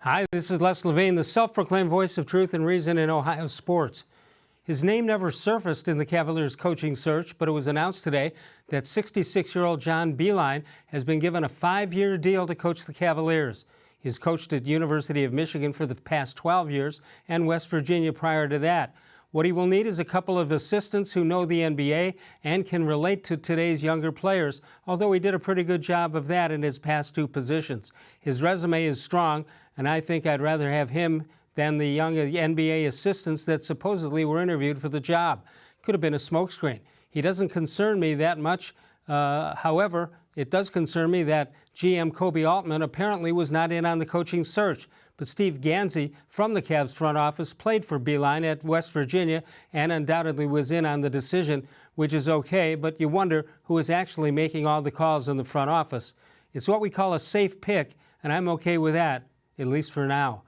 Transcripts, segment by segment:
Hi, this is Les-Levine, the self-proclaimed voice of truth and reason in Ohio sports. His name never surfaced in the Cavaliers coaching search, but it was announced today that 66-year-old John-Beilein has been given a 5-year deal to coach the Cavaliers. He's coached at University of Michigan for the past 12 years and West Virginia prior to that. What he will need is a couple of assistants who know the NBA and can relate to today's younger players, although he did a pretty good job of that in his past 2 positions. His resume is strong, and I think I'd rather have him than the young NBA assistants that supposedly were interviewed for the job. Could have been a smokescreen. He doesn't concern me that much. However, it does concern me that GM Kobe Altman apparently was not in on the coaching search. But Steve Gansey from the Cavs front office played for Beilein at West Virginia and undoubtedly was in on the decision, which is okay, but you wonder who is actually making all the calls in the front office. It's what we call a safe pick, and I'm okay with that, at least for now.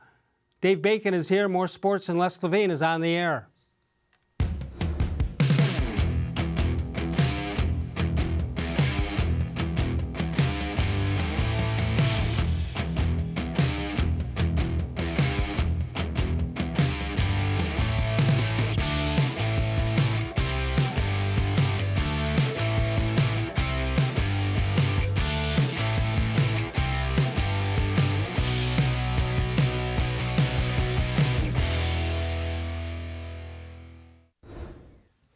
Dave Bacon is here. More Sports and Les-Levine is on the air.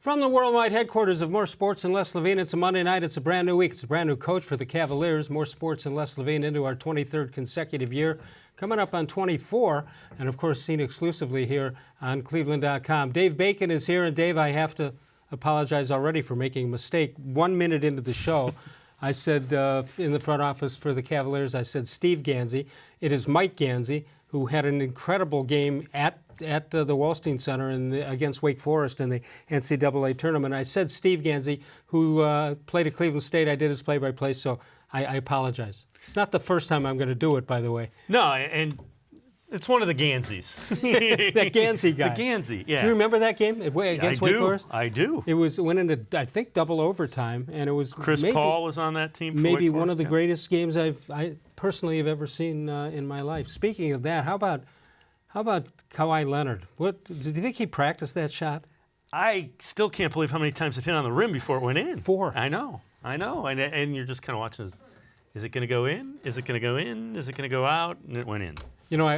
From the worldwide headquarters of More Sports and Les-Levine, it's a Monday night. It's a brand new week. It's a brand new coach for the Cavaliers. More Sports and Les-Levine into our 23rd consecutive year. Coming up on 24, and of course seen exclusively here on cleveland.com. Dave Bacon is here, and Dave, I have to apologize already for making a mistake. 1 minute into the show, I said in the front office for the Cavaliers, I said Steve Gansey. It is Mike Gansey, who had an incredible game at the Wallstein Center against Wake Forest in the NCAA tournament. I said Steve Gansey, who played at Cleveland State. I did his play-by-play, so I apologize. It's not the first time I'm going to do it, by the way. No, and it's one of the Ganseys. That Gansey guy. The Gansey, yeah. You remember that game against Wake Forest? I do. It went into, I think, double overtime, and it was Chris Paul was on that team for maybe Wake Forest, one of the greatest games I personally have ever seen in my life. Speaking of that, how about Kawhi Leonard? Do you think he practiced that shot? I still can't believe how many times it hit on the rim before it went in. 4. I know. And you're just kind of watching this. Is it going to go in? Is it going to go in? Is it going to go out? And it went in. You know,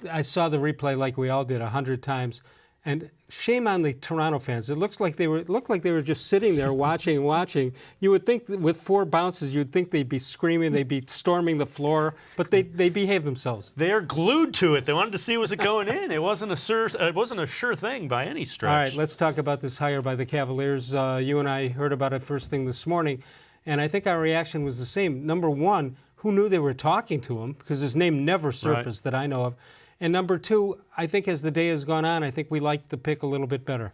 I saw the replay like we all did 100 times, and shame on the Toronto fans. It looked like they were just sitting there watching. You would think that with 4 bounces, you'd think they'd be screaming, they'd be storming the floor, but they behaved themselves. They're glued to it. They wanted to see was it going in. It wasn't a sure thing by any stretch. All right, let's talk about this hire by the Cavaliers. You and I heard about it first thing this morning, and I think our reaction was the same. Number one, who knew they were talking to him? Because his name never surfaced that I know of. And number 2, I think as the day has gone on, I think we like the pick a little bit better.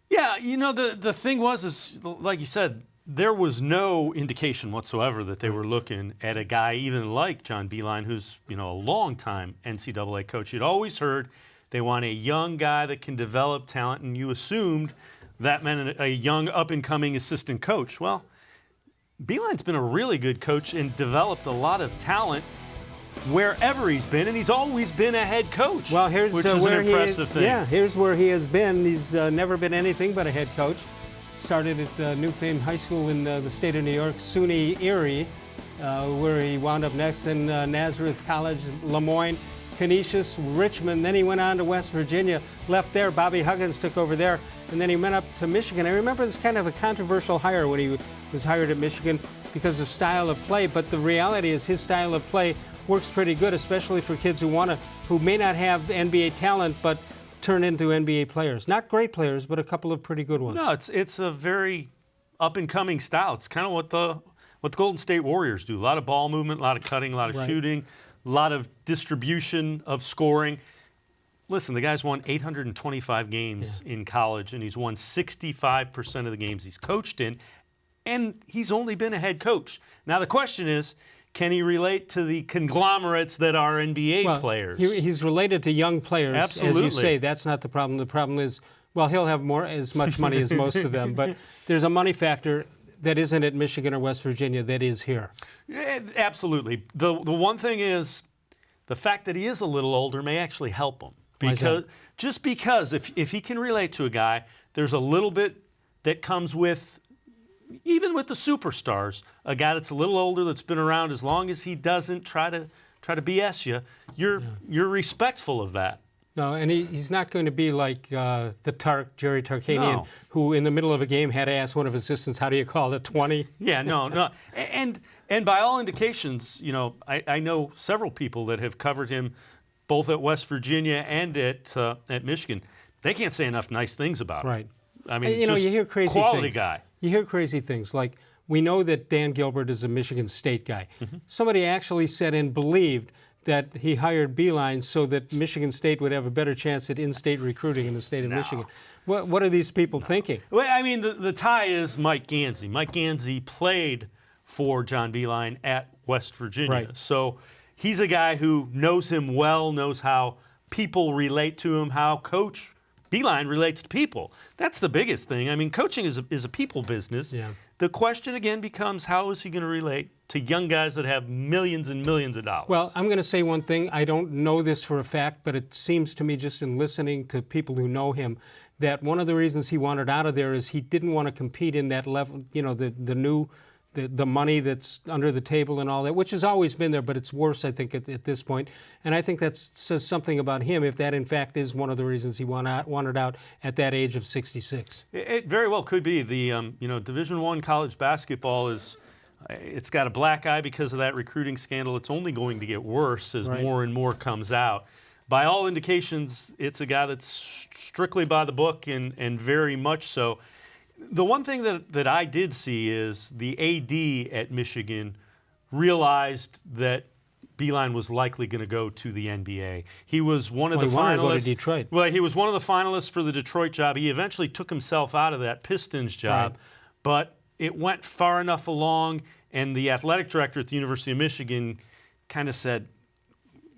Yeah, you know, the thing is, like you said, there was no indication whatsoever that they were looking at a guy even like John Beilein, who's, a long-time NCAA coach. You'd always heard they want a young guy that can develop talent, and you assumed that meant a young, up-and-coming assistant coach. Well, Beilein's been a really good coach and developed a lot of talent wherever he's been, and he's always been a head coach, well, here's which is an impressive thing. Yeah, here's where he has been. He's never been anything but a head coach. Started at New Fame High School in the state of New York, SUNY Erie, where he wound up next, then Nazareth College, Lemoyne, Canisius, Richmond. Then he went on to West Virginia, left there. Bobby Huggins took over there, and then he went up to Michigan. I remember this kind of a controversial hire when he was hired at Michigan because of style of play, but the reality is his style of play works pretty good, especially for kids who may not have NBA talent but turn into NBA players. Not great players, but a couple of pretty good ones. No, it's a very up-and-coming style. It's kind of what the Golden State Warriors do. A lot of ball movement, a lot of cutting, a lot of shooting, a lot of distribution of scoring. Listen, the guy's won 825 games in college, and he's won 65% of the games he's coached in, and he's only been a head coach. Now the question is, can he relate to the conglomerates that are NBA players? He's related to young players, Absolutely. as you say. That's not the problem. The problem is, well, he'll have as much money as most of them, but there's a money factor that isn't at Michigan or West Virginia that is here. Absolutely. The one thing is, the fact that he is a little older may actually help him. Why is that? Because if he can relate to a guy, there's a little bit that comes with, even with the superstars, a guy that's a little older, that's been around, as long as he doesn't try to BS you, you're respectful of that. No, and he's not going to be like Jerry Tarkanian, No. who in the middle of a game had to ask one of his assistants, how do you call it, 20? Yeah, no. And by all indications, I know several people that have covered him both at West Virginia and at Michigan. They can't say enough nice things about him. Right. I mean, you hear crazy quality things. guy. You hear crazy things like, we know that Dan Gilbert is a Michigan State guy. Mm-hmm. Somebody actually said and believed that he hired Beilein so that Michigan State would have a better chance at in-state recruiting in the state of Michigan. What are these people thinking? Well, I mean, the tie is Mike Gansey. Mike Gansey played for John Beilein at West Virginia. Right. So he's a guy who knows him well, knows how people relate to him, how Coach Beilein relates to people. That's the biggest thing. I mean, coaching is a people business. Yeah. The question again becomes, how is he going to relate to young guys that have millions and millions of dollars? Well, I'm going to say one thing. I don't know this for a fact, but it seems to me, just in listening to people who know him, that one of the reasons he wanted out of there is he didn't want to compete in that level, the money that's under the table and all that, which has always been there, but it's worse, I think, at this point. And I think that says something about him, if that, in fact, is one of the reasons he wanted out at that age of 66. It very well could be. The Division I college basketball it's got a black eye because of that recruiting scandal. It's only going to get worse as more and more comes out. By all indications, it's a guy that's strictly by the book and very much so. The one thing that I did see is the AD at Michigan realized that Beilein was likely going to go to the NBA. He was one of the he wanted to go to finalists. Detroit. Well, he was one of the finalists for the Detroit job. He eventually took himself out of that Pistons job, but it went far enough along, and the athletic director at the University of Michigan kind of said,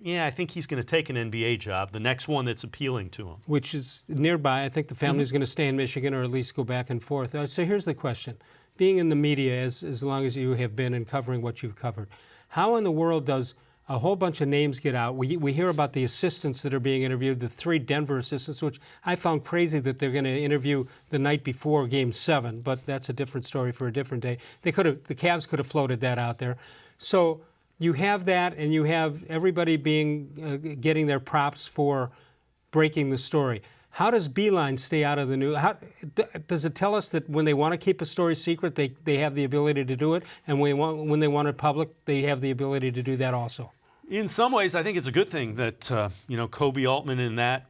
yeah, I think he's going to take an NBA job, the next one that's appealing to him. Which is nearby. I think the family's going to stay in Michigan or at least go back and forth. So here's the question. Being in the media as long as you have been and covering what you've covered, how in the world does a whole bunch of names get out? We hear about the assistants that are being interviewed, the 3 Denver assistants, which I found crazy that they're going to interview the night before Game 7, but that's a different story for a different day. The Cavs could have floated that out there. So you have that, and you have everybody getting their props for breaking the story. How does Beilein stay out of the news? Does it tell us that when they want to keep a story secret, they have the ability to do it, and when they want it public, they have the ability to do that also? In some ways, I think it's a good thing that Kobe Altman in that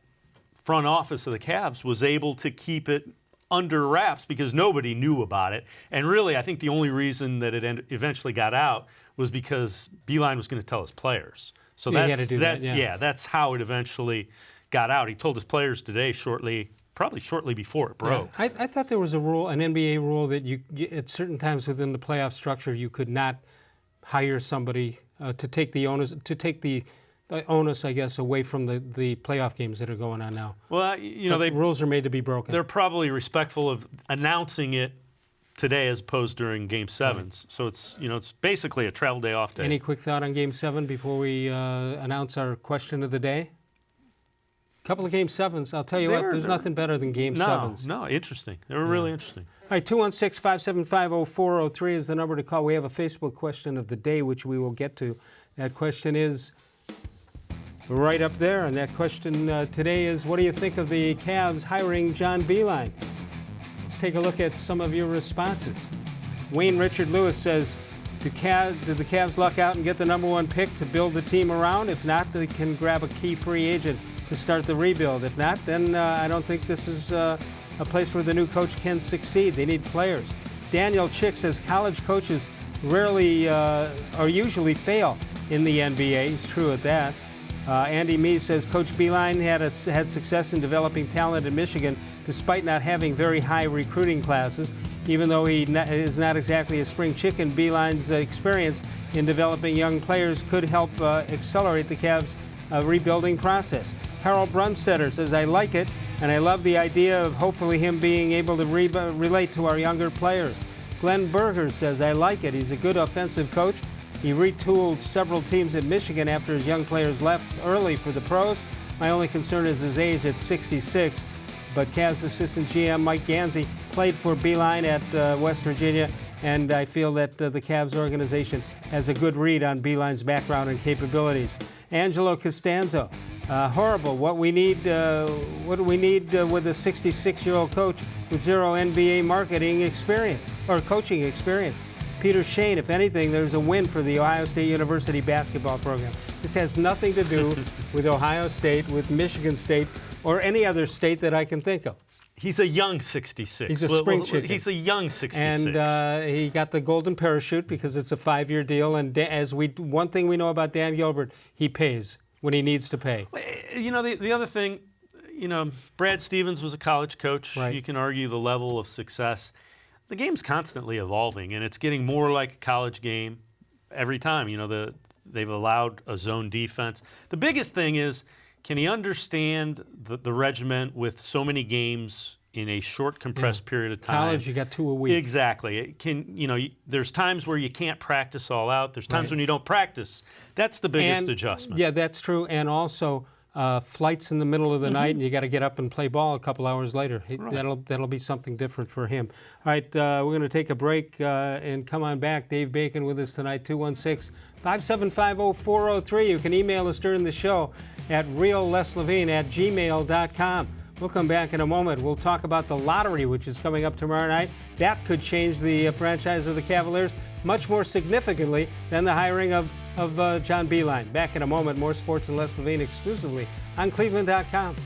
front office of the Cavs was able to keep it under wraps because nobody knew about it. And really, I think the only reason that it eventually got out was because Beilein was going to tell his players. So he had to do that. That's how it eventually got out. He told his players today, probably shortly before it broke. Yeah. I thought there was a rule, an NBA rule, that you at certain times within the playoff structure you could not hire somebody to take the onus, I guess, away from the playoff games that are going on now. Well, the rules are made to be broken. They're probably respectful of announcing it today as opposed during Game 7s. Right. So it's basically a travel day off day. Any quick thought on Game 7 before we announce our question of the day? A couple of Game 7s. I'll tell you what, there's nothing better than Game 7s. No, interesting. They were really interesting. All right, 216-575-0403 is the number to call. We have a Facebook question of the day, which we will get to. That question is right up there, and that question today is, what do you think of the Cavs hiring John Beilein? Let's take a look at some of your responses. Wayne Richard Lewis says, did the Cavs luck out and get the #1 pick to build the team around? If not, they can grab a key free agent to start the rebuild. If not, then I don't think this is a place where the new coach can succeed. They need players. Daniel Chick says college coaches rarely or usually fail in the NBA. He's true at that. Andy Mee says Coach Beilein had success in developing talent in Michigan despite not having very high recruiting classes. Even though he is not exactly a spring chicken, Beilein's experience in developing young players could help accelerate the Cavs' rebuilding process. Carl Brunstetter says, I like it, and I love the idea of hopefully him being able to relate to our younger players. Glenn Berger says, I like it. He's a good offensive coach, He retooled several teams at Michigan after his young players left early for the pros. My only concern is his age at 66. But Cavs assistant GM Mike Gansey played for Beilein at West Virginia, and I feel that the Cavs organization has a good read on Beilein's background and capabilities. Angelo Costanzo, horrible. What do we need with a 66-year-old coach with zero NBA marketing experience or coaching experience? Peter Shane, if anything, there's a win for the Ohio State University basketball program. This has nothing to do with Ohio State, with Michigan State, or any other state that I can think of. He's a young 66. He's a spring chicken. He's a young 66. And he got the golden parachute because it's a 5-year deal. And one thing we know about Dan Gilbert, he pays when he needs to pay. You know, the other thing, you know, Brad Stevens was a college coach. Right. You can argue the level of success. The game's constantly evolving, and it's getting more like a college game every time. You know, they've allowed a zone defense. The biggest thing is, can he understand the regiment with so many games in a short, compressed period of time? College, you got 2 a week. Exactly. There's times where you can't practice all out. There's times when you don't practice. That's the biggest adjustment. Yeah, that's true. And also, flights in the middle of the night, and you got to get up and play ball a couple hours later. That'll be something different for him. All right, we're going to take a break and come on back. Dave Bacon with us tonight, 216-575-0403. You can email us during the show at real-les-levine@gmail.com. We'll come back in a moment. We'll talk about the lottery, which is coming up tomorrow night. That could change the franchise of the Cavaliers much more significantly than the hiring of John Beilein. Back in a moment. More Sports and Les Levine exclusively on cleveland.com.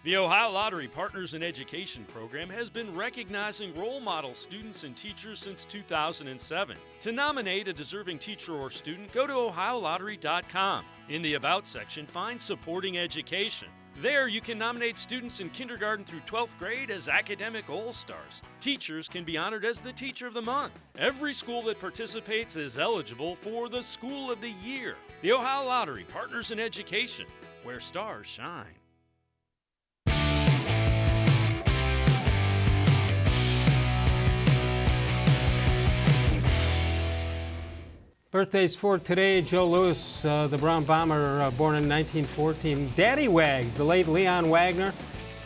The Ohio Lottery Partners in Education program has been recognizing role model students and teachers since 2007. To nominate a deserving teacher or student, go to ohiolottery.com. In the About section, find Supporting Education. There, you can nominate students in kindergarten through 12th grade as academic all-stars. Teachers can be honored as the Teacher of the Month. Every school that participates is eligible for the School of the Year. The Ohio Lottery Partners in Education, where stars shine. Birthdays for today: Joe Louis, the Brown Bomber, born in 1914. Daddy Wags, the late Leon Wagner.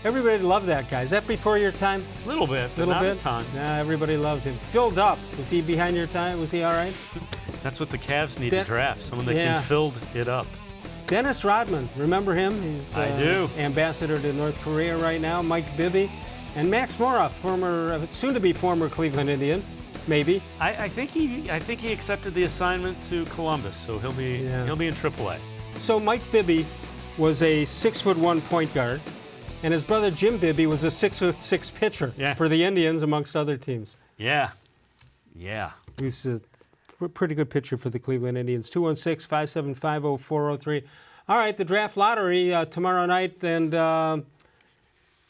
Everybody loved that guy. Is that before your time? A little bit, but not a ton. Nah, everybody loved him. Filled up. Was he behind your time? Was he all right? That's what the Cavs need to draft, someone that can filled it up. Dennis Rodman, remember him? He's I do. Ambassador to North Korea right now. Mike Bibby. And Max Moroff, soon-to-be former Cleveland Indian. Maybe. I think he accepted the assignment to Columbus, so he'll be in AAA. So Mike Bibby was a 6'1" point guard, and his brother Jim Bibby was a 6'6" pitcher for the Indians, amongst other teams. Yeah. He's a pretty good pitcher for the Cleveland Indians. 216-575-0403. All right, the draft lottery tomorrow night, and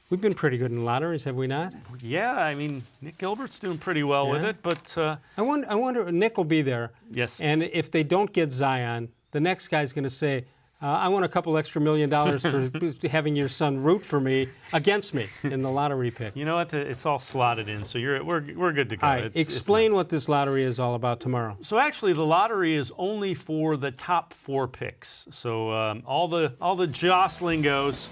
we've been pretty good in lotteries, have we not? Yeah, I mean, Nick Gilbert's doing pretty well with it, but... I wonder, Nick will be there. Yes. And if they don't get Zion, the next guy's going to say, I want a couple extra $1 million for having your son root for me, against me, in the lottery pick. You know what? It's all slotted in, so we're good to go. All right, explain what this lottery is all about tomorrow. So actually, the lottery is only for the top 4 picks. So all the jostling goes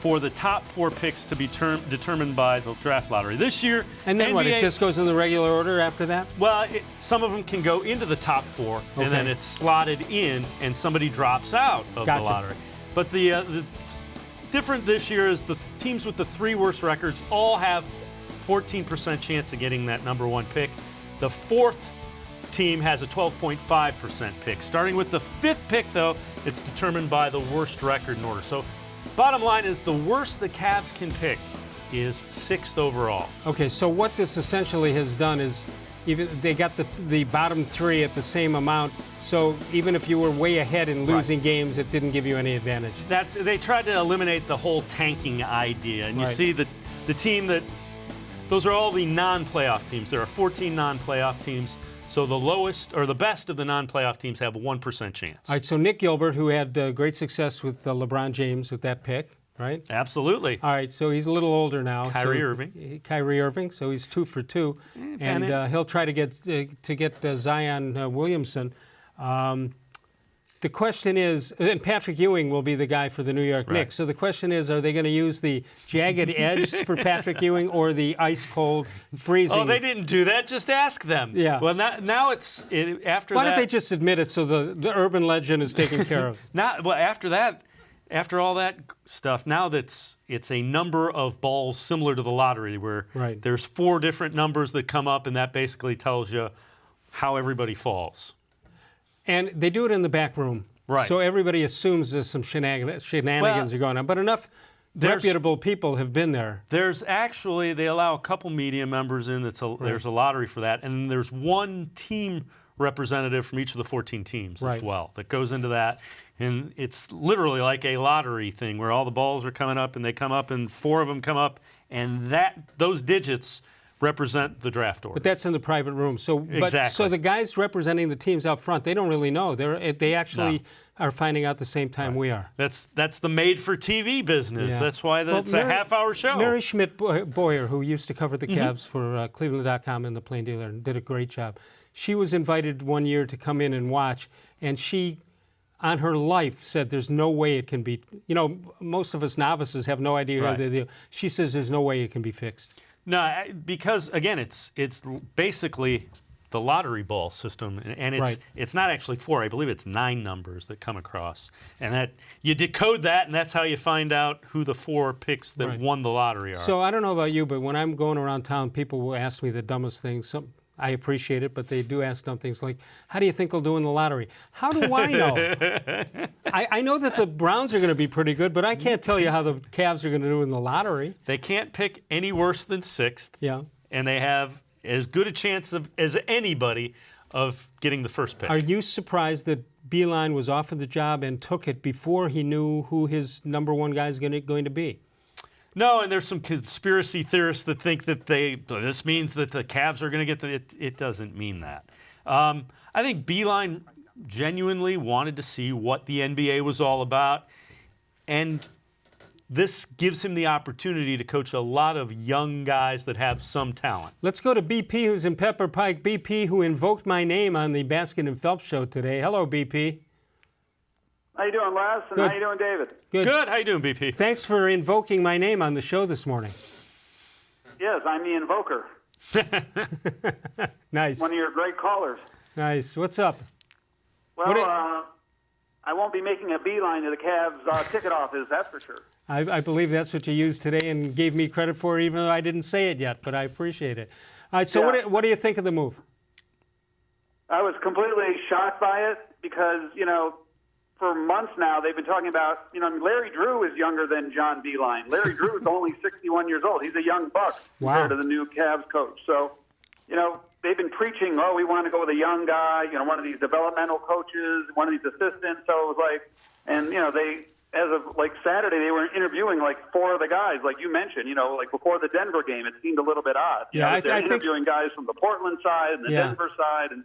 for the top 4 picks to be determined by the draft lottery. This year, And then what? It just goes in the regular order after that? Well, some of them can go into the top 4, Okay. and then it's slotted in, and somebody drops out of Gotcha. the lottery. But the different this year is the teams with the 3 worst records all have 14% chance of getting that number 1 pick. The 4th team has a 12.5% pick. Starting with the 5th pick, though, it's determined by the worst record in order. So bottom line is the worst the Cavs can pick is 6th overall. Okay, so what this essentially has done is even they got the bottom 3 at the same amount, so even if you were way ahead in losing games, it didn't give you any advantage. They tried to eliminate the whole tanking idea, and you see the team that those are all the non-playoff teams. There are 14 non-playoff teams. So the lowest or the best of the non-playoff teams have a 1% chance. All right, so Nick Gilbert, who had great success with LeBron James with that pick, right? Absolutely. All right, so he's a little older now. Kyrie Irving, so he's 2 for 2, and he'll try to get Zion Williamson. The question is, and Patrick Ewing will be the guy for the New York Knicks. So the question is, are they going to use the jagged edge for Patrick Ewing or the ice-cold freezing? Oh, they didn't do that. Just ask them. Yeah. Well, now after that. Why don't they just admit it so the urban legend is taken care of? After that, after all that stuff, now it's a number of balls similar to the lottery where there's 4 different numbers that come up, and that basically tells you how everybody falls. And they do it in the back room. Right. So everybody assumes there's some shenanigans are going on. But enough reputable people have been there. There's actually, they allow a couple media members in. There's a lottery for that. And there's 1 team representative from each of the 14 teams as well that goes into that. And it's literally like a lottery thing where all the balls are coming up, and they come up, and 4 of them come up. And those digits represent the draft order. But that's in the private room. So, exactly. So the guys representing the teams out front, they don't really know. They actually are finding out the same time we are. That's the made-for-TV business. Yeah. That's why it's a half-hour show. Mary Schmidt-Boyer, who used to cover the Cavs for cleveland.com and the Plain Dealer, and did a great job. She was invited one year to come in and watch, and she, on her life, said there's no way it can be. You know, most of us novices have no idea how they do. She says there's no way it can be fixed. No, because again, it's basically the lottery ball system, and it's not actually 4. I believe it's 9 numbers that come across, and that you decode that, and that's how you find out who the 4 picks that won the lottery are. So I don't know about you, but when I'm going around town, people will ask me the dumbest things. I appreciate it, but they do ask dumb things like, how do you think they'll do in the lottery? How do I know? I know that the Browns are going to be pretty good, but I can't tell you how the Cavs are going to do in the lottery. They can't pick any worse than 6th. Yeah. And they have as good a chance as anybody of getting the first pick. Are you surprised that Beilein was offered the job and took it before he knew who his number 1 guy is going to be? No, and there's some conspiracy theorists that think that this means that the Cavs are going to get it doesn't mean that. I think Beilein genuinely wanted to see what the NBA was all about, and this gives him the opportunity to coach a lot of young guys that have some talent. Let's go to BP, who's in Pepper Pike. BP, who invoked my name on the Baskin and Phelps show today. Hello, BP. How you doing, Les? And how you doing, David? Good. How you doing, BP? Thanks for invoking my name on the show this morning. Yes, I'm the invoker. Nice. One of your great callers. Nice. What's up? Well, I won't be making a beeline to the Cavs ticket office, that's for sure. I believe that's what you used today and gave me credit for, even though I didn't say it yet, but I appreciate it. All right, so what do you think of the move? I was completely shocked by it because, for months now they've been talking about, Larry Drew is younger than John Beilein. Larry Drew is only 61 years old. He's a young buck compared to the new Cavs coach. So, they've been preaching, we want to go with a young guy, one of these developmental coaches, one of these assistants. So it was like, and, as of Saturday, they were interviewing 4 of the guys, like you mentioned, before the Denver game. It seemed a little bit odd. Yeah, they're interviewing guys from the Portland side and the Denver side, and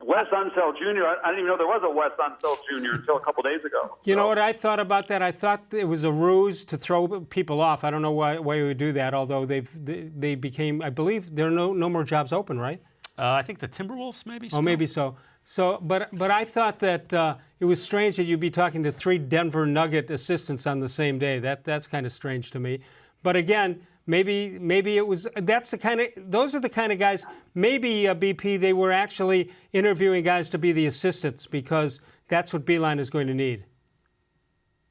Wes Unseld Jr. I didn't even know there was a Wes Unseld Jr. until a couple days ago. You know what I thought about that? I thought it was a ruse to throw people off. I don't know why we would do that, although they became, I believe there are no more jobs open, right? I think the Timberwolves maybe. Oh, maybe so. So, but I thought that it was strange that you'd be talking to 3 Denver Nugget assistants on the same day. That's kind of strange to me. But again, maybe it was. Those are the kind of guys. Maybe BP, they were actually interviewing guys to be the assistants because that's what Beilein is going to need.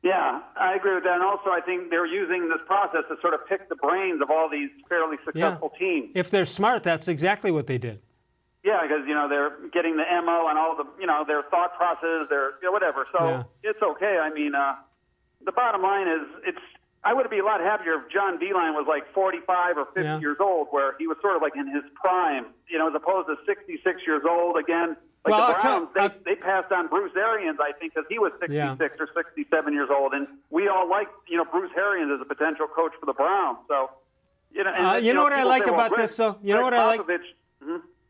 Yeah, I agree with that. And also, I think they're using this process to sort of pick the brains of all these fairly successful teams. If they're smart, that's exactly what they did. Yeah, because, they're getting the MO and all the, their thought process, their whatever. So It's okay. I mean, the bottom line is I would be a lot happier if John Beilein was like 45 or 50 years old, where he was sort of like in his prime, as opposed to 66 years old again. Like the Browns, they passed on Bruce Arians, I think, because he was 66 or 67 years old, and we all liked, Bruce Arians as a potential coach for the Browns. So, what I like about this, though? You know what I like?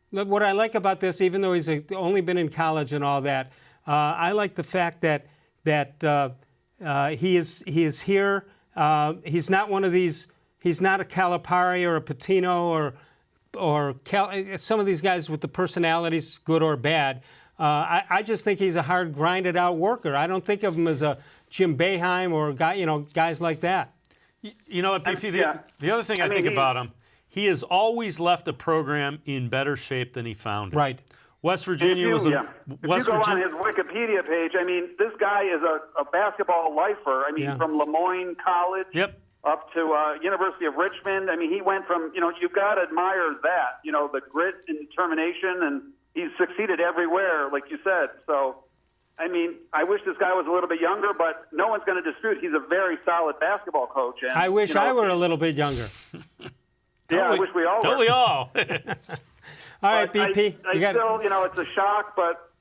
What I like about this, even though he's only been in college and all that, I like the fact that he is here. He's not one of these. He's not a Calipari or a Patino or some of these guys with the personalities, good or bad. I just think he's a hard, grinded-out worker. I don't think of him as a Jim Boeheim or guys like that. You know what, BP? The other thing I think about him, he has always left a program in better shape than he found it. Right. West Virginia was a. If you go on his Wikipedia page, this guy is a basketball lifer. From Lemoyne College. Yep. Up to University of Richmond. He went from, you've got to admire that, the grit and determination, and he's succeeded everywhere, like you said. So, I wish this guy was a little bit younger, but no one's going to dispute he's a very solid basketball coach. And, I wish I were a little bit younger. I wish we all were. Don't we all? All right, BP. Still, it's a shock, but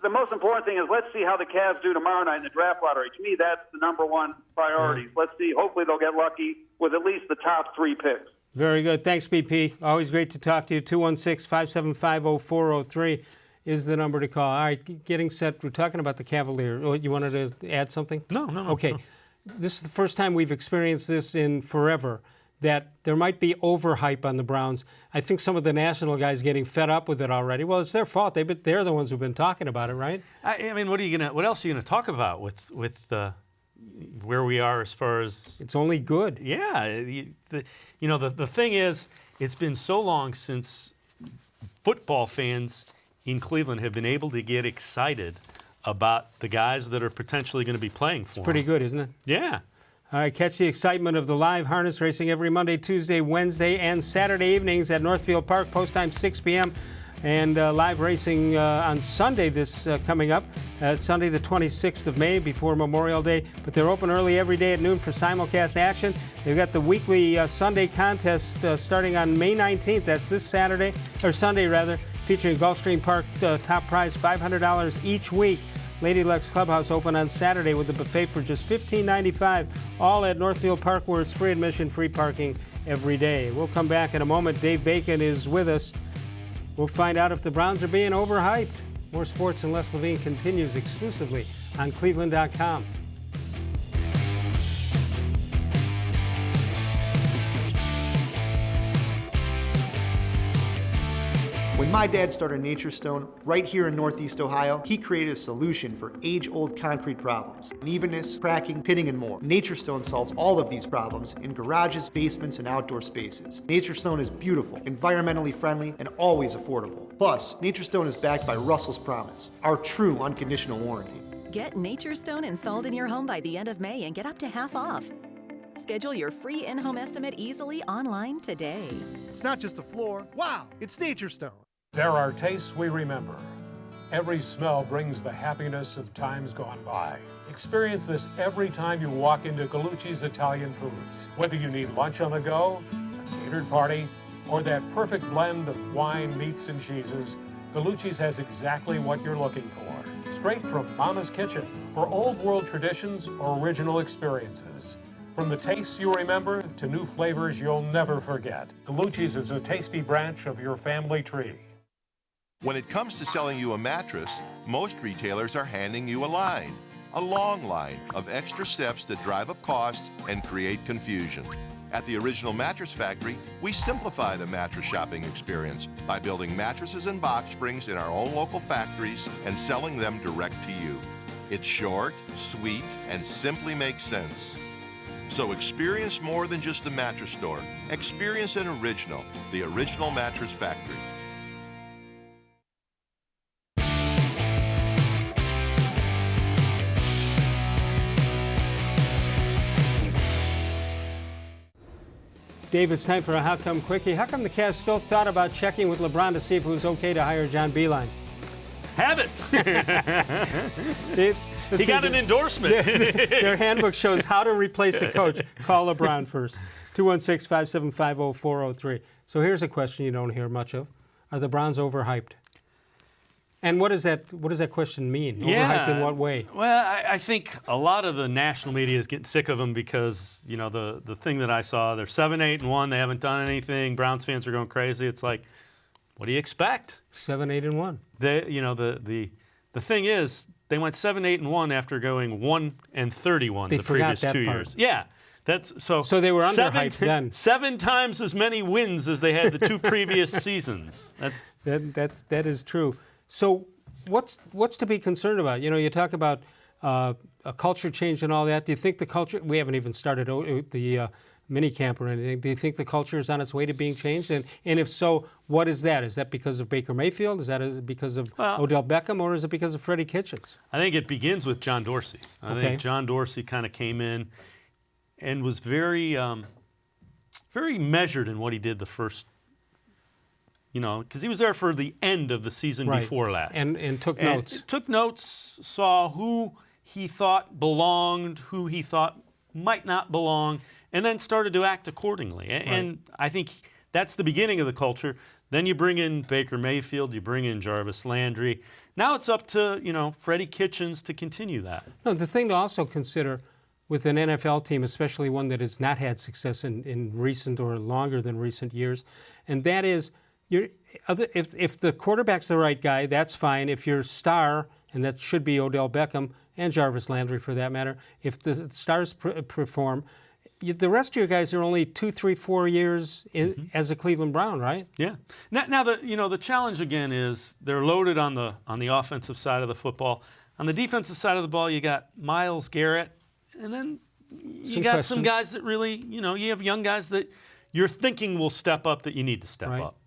the most important thing is let's see how the Cavs do tomorrow night in the draft lottery. To me, that's the number one priority. Let's see. Hopefully they'll get lucky with at least the top 3 picks. Very good. Thanks, BP. Always great to talk to you. 216-575-0403 is the number to call. All right, getting set. We're talking about the Cavaliers. Oh, you wanted to add something? No. Okay. No. This is the first time we've experienced this in forever, that there might be overhype on the Browns. I think some of the national guys getting fed up with it already. Well, it's their fault. They're the ones who've been talking about it, right? What else are you gonna talk about with where we are as far as? It's only good. Yeah, the thing is, it's been so long since football fans in Cleveland have been able to get excited about the guys that are potentially going to be playing for them. Pretty good, isn't it? Yeah. All right, catch the excitement of the live harness racing every Monday, Tuesday, Wednesday, and Saturday evenings at Northfield Park, post time 6 p.m. And live racing on Sunday, coming up, Sunday the 26th of May before Memorial Day. But they're open early every day at noon for simulcast action. They've got the weekly Sunday contest starting on May 19th. That's this Sunday, featuring Gulfstream Park top prize $500 each week. Lady Luck's Clubhouse open on Saturday with a buffet for just $15.95, all at Northfield Park, where it's free admission, free parking every day. We'll come back in a moment. Dave Bacon is with us. We'll find out if the Browns are being overhyped. More Sports and Les-Levine continues exclusively on cleveland.com. When my dad started Nature Stone right here in Northeast Ohio, he created a solution for age-old concrete problems: unevenness, cracking, pitting, and more. Nature Stone solves all of these problems in garages, basements, and outdoor spaces. Nature Stone is beautiful, environmentally friendly, and always affordable. Plus, Nature Stone is backed by Russell's Promise, our true unconditional warranty. Get Nature Stone installed in your home by the end of May and get up to half off. Schedule your free in-home estimate easily online today. It's not just a floor. Wow, it's Nature Stone. There are tastes we remember. Every smell brings the happiness of times gone by. Experience this every time you walk into Gallucci's Italian Foods. Whether you need lunch on the go, a catered party, or that perfect blend of wine, meats, and cheeses, Gallucci's has exactly what you're looking for. Straight from Mama's Kitchen, for old world traditions or original experiences. From the tastes you remember to new flavors you'll never forget. Gallucci's is a tasty branch of your family tree. When it comes to selling you a mattress, most retailers are handing you a long line of extra steps that drive up costs and create confusion. At the Original Mattress Factory, we simplify the mattress shopping experience by building mattresses and box springs in our own local factories and selling them direct to you. It's short, sweet, and simply makes sense. So experience more than just the mattress store. Experience an original, the Original Mattress Factory. Dave, it's time for a How Come Quickie. How come the Cavs still thought about checking with LeBron to see if it was okay to hire John-Beilein? Have it. He got an endorsement. Their handbook shows how to replace a coach. Call LeBron first. 216-575-0403. So here's a question you don't hear much of. Are the Browns overhyped? And what does that question mean? Overhyped in what way? Well, I think a lot of the national media is getting sick of them because, you know, the thing that I saw, they're 7-8-1, they haven't done anything. Browns fans are going crazy. It's like, what do you expect? 7-8-1. The thing is, they went 7-8-1 after going 1-31 the previous 2 years. Yeah. So they were underhyped then. 7 times as many wins as they had the 2 previous seasons. That is true. So what's to be concerned about? You know, you talk about a culture change and all that. Do you think the culture, we haven't even started the mini camp or anything, do you think the culture is on its way to being changed? And if so, what is that? Is that because of Baker-Mayfield? Is that because of Odell-Beckham? Or is it because of Freddie-Kitchens? I think it begins with John-Dorsey. I think John-Dorsey kind of came in and was very measured in what he did the first, you know, because he was there for the end of the season before last. And took notes. Took notes, saw who he thought belonged, who he thought might not belong, and then started to act accordingly. And I think that's the beginning of the culture. Then you bring in Baker-Mayfield, you bring in Jarvis Landry. Now it's up to, you know, Freddie-Kitchens to continue that. No, the thing to also consider with an NFL team, especially one that has not had success in recent or longer than recent years, and that is, if the quarterback's the right guy, that's fine. If your star, and that should be Odell Beckham and Jarvis Landry for that matter, if the stars perform, the rest of your guys are only 2, 3, 4 years as a Cleveland Brown, right? Yeah. Now the challenge again is they're loaded on the offensive side of the football. On the defensive side of the ball, you got Myles Garrett, and then you got some guys that really, you know, you have young guys that you're thinking will step up that you need to step up.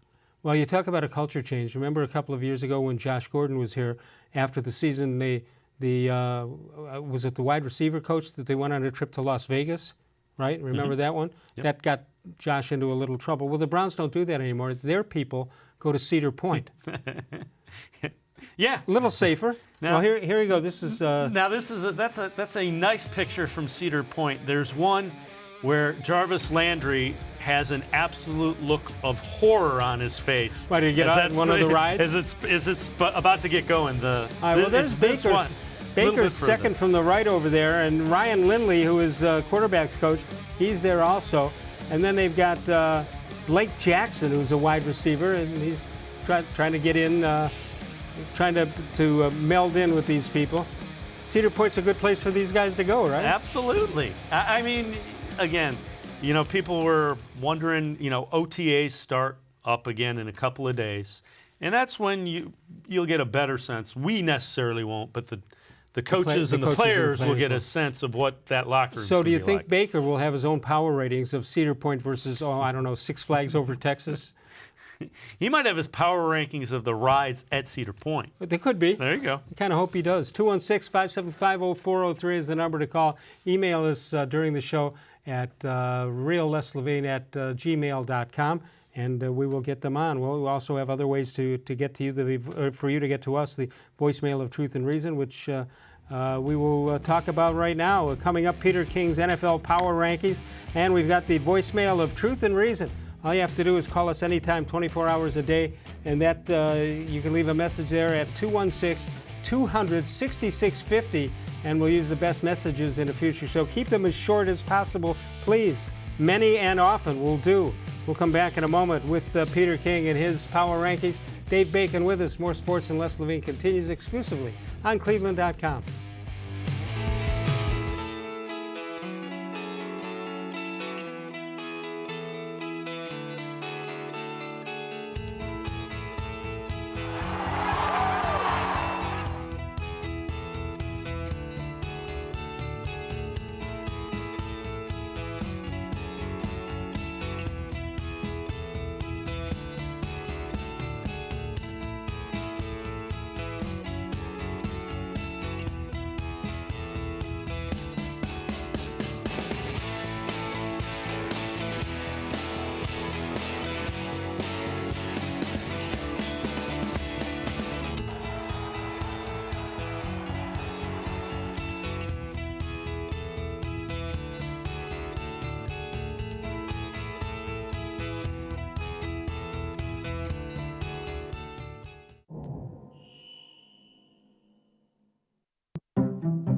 Well, you talk about a culture change. Remember a couple of years ago when Josh Gordon was here after the season, was it the wide receiver coach that they went on a trip to Las Vegas, right? Remember that one? Yep. That got Josh into a little trouble. Well, the Browns don't do that anymore. Their people go to Cedar Point. Yeah, a little safer. Now, well, here you go. This is that's a nice picture from Cedar Point. There's one where Jarvis Landry has an absolute look of horror on his face. Why, did he get on one of the rides? As it's about to get going. Well, there's Baker. Baker's second from the right over there, and Ryan Lindley, who is quarterback's coach, he's there also. And then they've got Blake Jackson, who's a wide receiver, and he's trying to get in, trying to meld in with these people. Cedar Point's a good place for these guys to go, right? Absolutely. I mean, again, you know, people were wondering, you know, OTAs start up again in a couple of days, and that's when you'll get a better sense. We necessarily won't, but the coaches and the players will get a sense of what that locker room is. So do you think Baker will have his own power ratings of Cedar Point versus, I don't know, Six Flags Over Texas? He might have his power rankings of the rides at Cedar Point. But they could be. There you go. I kind of hope he does. 216-575-0403 is the number to call. Email us during the show at real-les-levine@gmail.com, and we will get them on. We'll also have other ways to get to you, for you to get to us, the voicemail of Truth and Reason, which we will talk about right now. Coming up, Peter King's NFL Power Rankings, and we've got the voicemail of Truth and Reason. All you have to do is call us anytime, 24 hours a day, and that you can leave a message there at 216-200-6650, and we'll use the best messages in the future. So keep them as short as possible, please. Many and often will do. We'll come back in a moment with Peter King and his Power Rankings. Dave Bacon with us. More Sports and Les Levine continues exclusively on cleveland.com.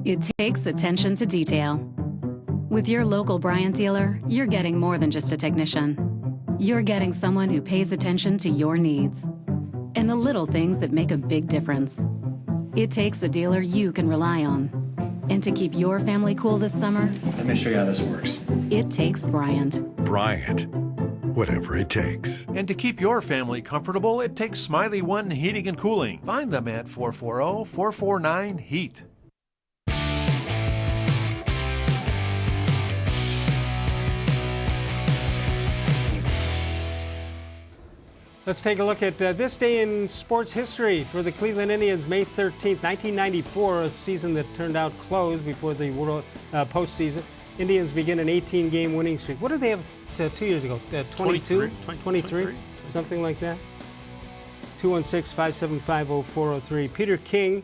It takes attention to detail. With your local Bryant dealer, you're getting more than just a technician. You're getting someone who pays attention to your needs and the little things that make a big difference. It takes a dealer you can rely on. And to keep your family cool this summer, let me show you how this works. It takes Bryant. Bryant, whatever it takes. And to keep your family comfortable, it takes Smiley One Heating and Cooling. Find them at 440-449-HEAT. Let's take a look at this day in sports history for the Cleveland Indians, May 13th, 1994, a season that turned out closed before the World postseason. Indians begin an 18-game winning streak. What did they have 2 years ago? 22? 23? Something like that? 216-575-0403. Peter King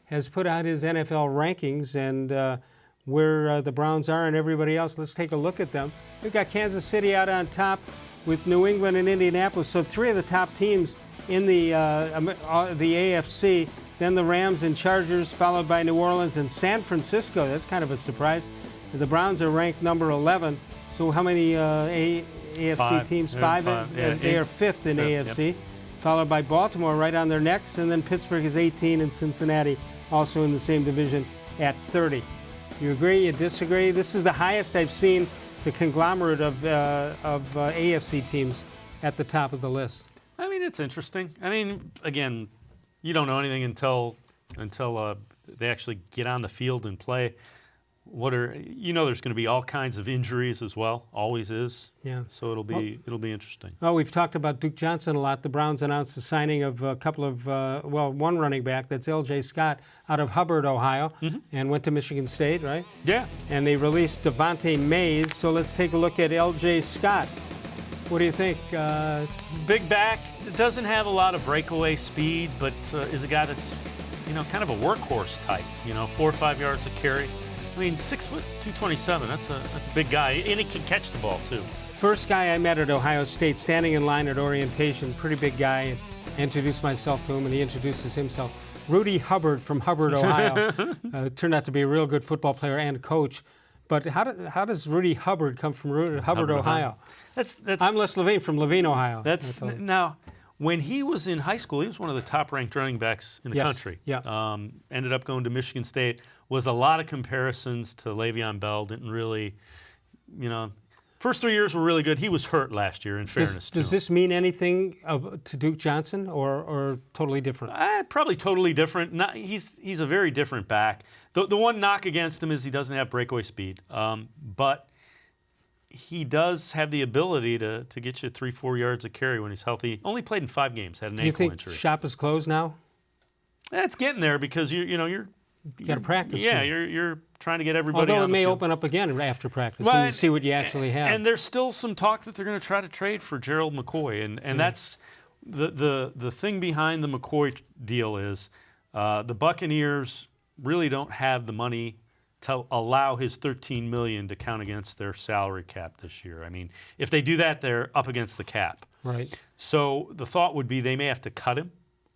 has put out his NFL rankings and where the Browns are and everybody else. Let's take a look at them. We've got Kansas City out on top with New England and Indianapolis. So three of the top teams in the AFC. Then the Rams and Chargers, followed by New Orleans and San Francisco. That's kind of a surprise. The Browns are ranked number 11. So how many AFC teams? Five. Yeah, they are fifth in AFC. Yep. Followed by Baltimore right on their necks. And then Pittsburgh is 18 and Cincinnati also in the same division at 30. You agree? You disagree? This is the highest I've seen the conglomerate of AFC teams at the top of the list. I mean, it's interesting. I mean, again, you don't know anything until they actually get on the field and play. There's going to be all kinds of injuries as well. Always is. Yeah. So it'll be interesting. Well, we've talked about Duke Johnson a lot. The Browns announced the signing of a couple of one running back. That's L.J. Scott out of Hubbard, Ohio, and went to Michigan State, right? Yeah. And they released Devontae Mays. So let's take a look at L.J. Scott. What do you think? Big back. Doesn't have a lot of breakaway speed, but is a guy that's kind of a workhorse type. 4 or 5 yards a carry. I mean, 6 foot, 227. That's a big guy, and he can catch the ball too. First guy I met at Ohio State, standing in line at orientation, pretty big guy. I introduced myself to him, and he introduces himself. Rudy Hubbard from Hubbard, Ohio. Turned out to be a real good football player and coach. But how does Rudy Hubbard come from Hubbard, Ohio? I'm Les-Levine from Levine, Ohio. Now, when he was in high school, he was one of the top-ranked running backs in the country. Yeah. Ended up going to Michigan State. Was a lot of comparisons to Le'Veon Bell. Didn't really, first 3 years were really good. He was hurt last year, in fairness to him. Does this mean anything to Duke Johnson or totally different? Probably totally different. He's a very different back. The one knock against him is he doesn't have breakaway speed. But he does have the ability to get you 3-4 yards a carry when he's healthy. Only played in 5 games, had an ankle injury. Do you think shop is closed now? It's getting there because you're got to practice. Yeah, you're trying to get everybody. Although on it may field. open up again after practice when you see what you actually have. And there's still some talk that they're going to try to trade for Gerald McCoy, and that's the thing behind the McCoy deal is the Buccaneers really don't have the money to allow his $13 million to count against their salary cap this year. I mean, if they do that, they're up against the cap. Right. So the thought would be they may have to cut him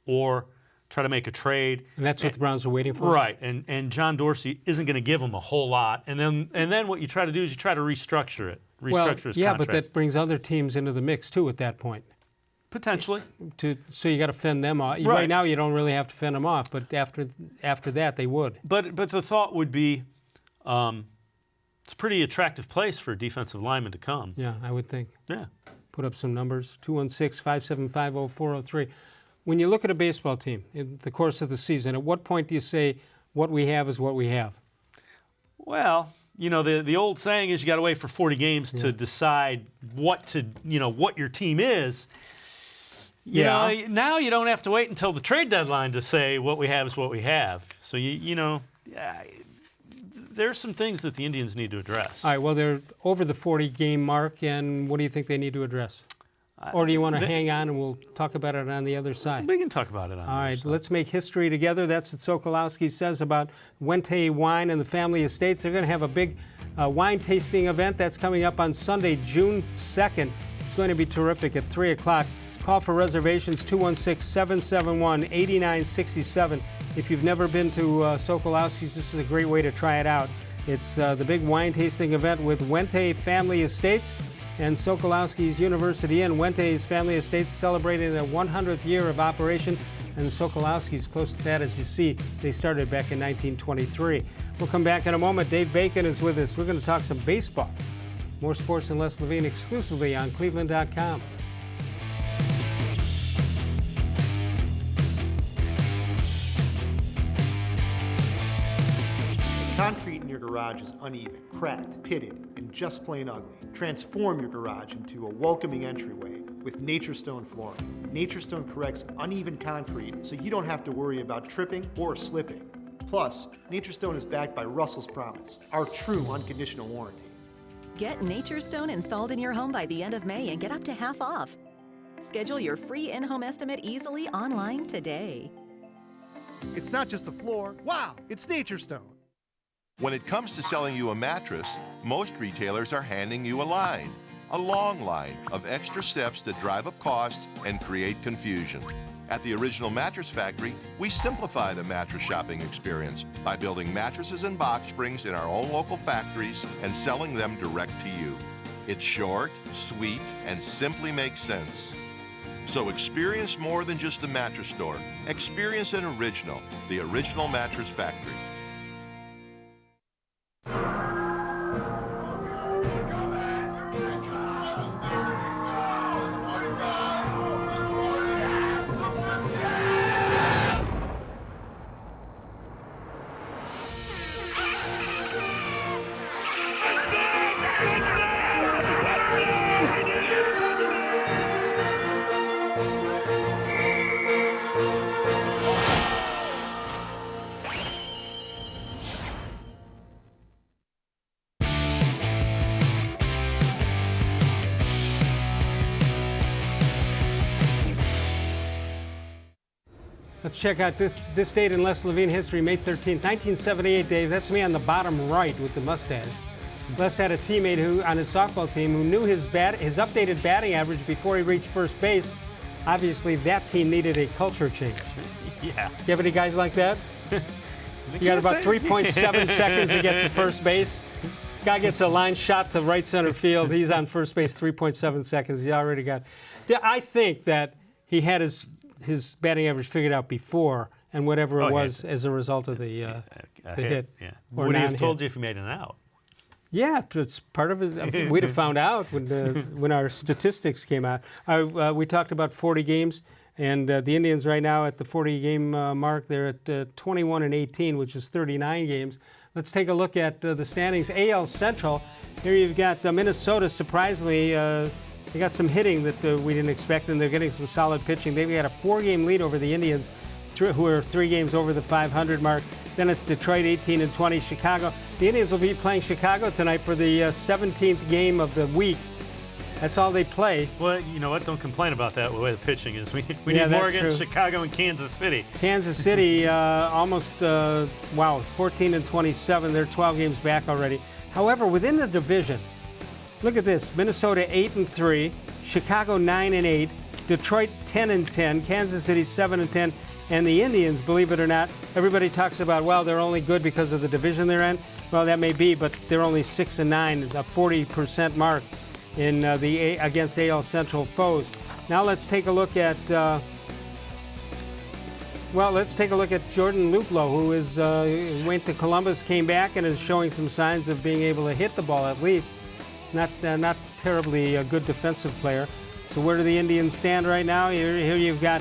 or try to make a trade. And that's what the Browns are waiting for? Right. And John-Dorsey isn't going to give them a whole lot. And then what you try to do is you try to restructure it. His contract. But that brings other teams into the mix, too, at that point. Potentially. So you got to fend them off. Right now you don't really have to fend them off, but after that they would. But the thought would be it's a pretty attractive place for a defensive lineman to come. Yeah, I would think. Yeah. Put up some numbers, 216-575-0403. When you look at a baseball team in the course of the season, at what point do you say what we have is what we have? Well, the old saying is you got to wait for 40 games to decide what your team is. Now you don't have to wait until the trade deadline to say what we have is what we have. So there's some things that the Indians need to address. All right, well, they're over the 40-game mark, and what do you think they need to address? Or do you want to hang on and we'll talk about it on the other side? We can talk about it on the other side. All right, let's make history together. That's what Sokolowski says about Wente Wine and the Family Estates. They're going to have a big wine tasting event that's coming up on Sunday, June 2nd. It's going to be terrific at 3 o'clock. Call for reservations 216-771-8967. If you've never been to Sokolowski's, this is a great way to try it out. It's the big wine tasting event with Wente Family Estates and Sokolowski's University Inn. Wente's Family Estates celebrating their 100th year of operation, and Sokolowski's close to that. As you see, they started back in 1923. We'll come back in a moment. Dave Bacon is with us. We're going to talk some baseball. More Sports and Less Levine exclusively on cleveland.com. Concrete in your garage is uneven, cracked, pitted, and just plain ugly. Transform your garage into a welcoming entryway with NatureStone flooring. NatureStone corrects uneven concrete so you don't have to worry about tripping or slipping. Plus, NatureStone is backed by Russell's Promise, our true unconditional warranty. Get NatureStone installed in your home by the end of May and get up to half off. Schedule your free in-home estimate easily online today. It's not just a floor. Wow, it's NatureStone. When it comes to selling you a mattress, most retailers are handing you a line, a long line of extra steps that drive up costs and create confusion. At the Original Mattress Factory, we simplify the mattress shopping experience by building mattresses and box springs in our own local factories and selling them direct to you. It's short, sweet, and simply makes sense. So experience more than just a mattress store. Experience an original, the Original Mattress Factory. Let's check out this date in Les Levine history, May 13th, 1978, Dave. That's me on the bottom right with the mustache. Les had a teammate who, on his softball team, who knew his updated batting average before he reached first base. Obviously, that team needed a culture change. Yeah. You have any guys like that? You got about 3.7 seconds to get to first base. Guy gets a line shot to right center field. He's on first base, 3.7 seconds. He already got. Yeah, I think that he had his batting average figured out before, and whatever it was as a result of the hit. Yeah. Or Would he have non-hit. told you if he made an out? Yeah, it's part of his. We'd have found out when our statistics came out. We talked about 40 games, and the Indians right now at the 40-game mark. They're at 21-18, which is 39 games. Let's take a look at the standings. AL Central. Here you've got Minnesota. Surprisingly, they got some hitting that we didn't expect, and they're getting some solid pitching. They've got a 4-game lead over the Indians, who are 3 games over the 500 mark. Then it's Detroit 18-20, Chicago. The Indians will be playing Chicago tonight for the 17th game of the week. That's all they play. Well, you know what? Don't complain about that, the way the pitching is. We Yeah, need more that's against true. Chicago and Kansas City. Kansas City almost, 14-27. They're 12 games back already. However, within the division, look at this. Minnesota 8-3, Chicago 9-8, Detroit 10-10, Kansas City 7-10, and the Indians, believe it or not, everybody talks about, well, they're only good because of the division they're in. Well, that may be, but they're only 6-9, a 40% mark in against AL Central foes. Now let's take a look at Jordan-Luplow, who went to Columbus, came back, and is showing some signs of being able to hit the ball at least. Not terribly a good defensive player. So where do the Indians stand right now? Here you've got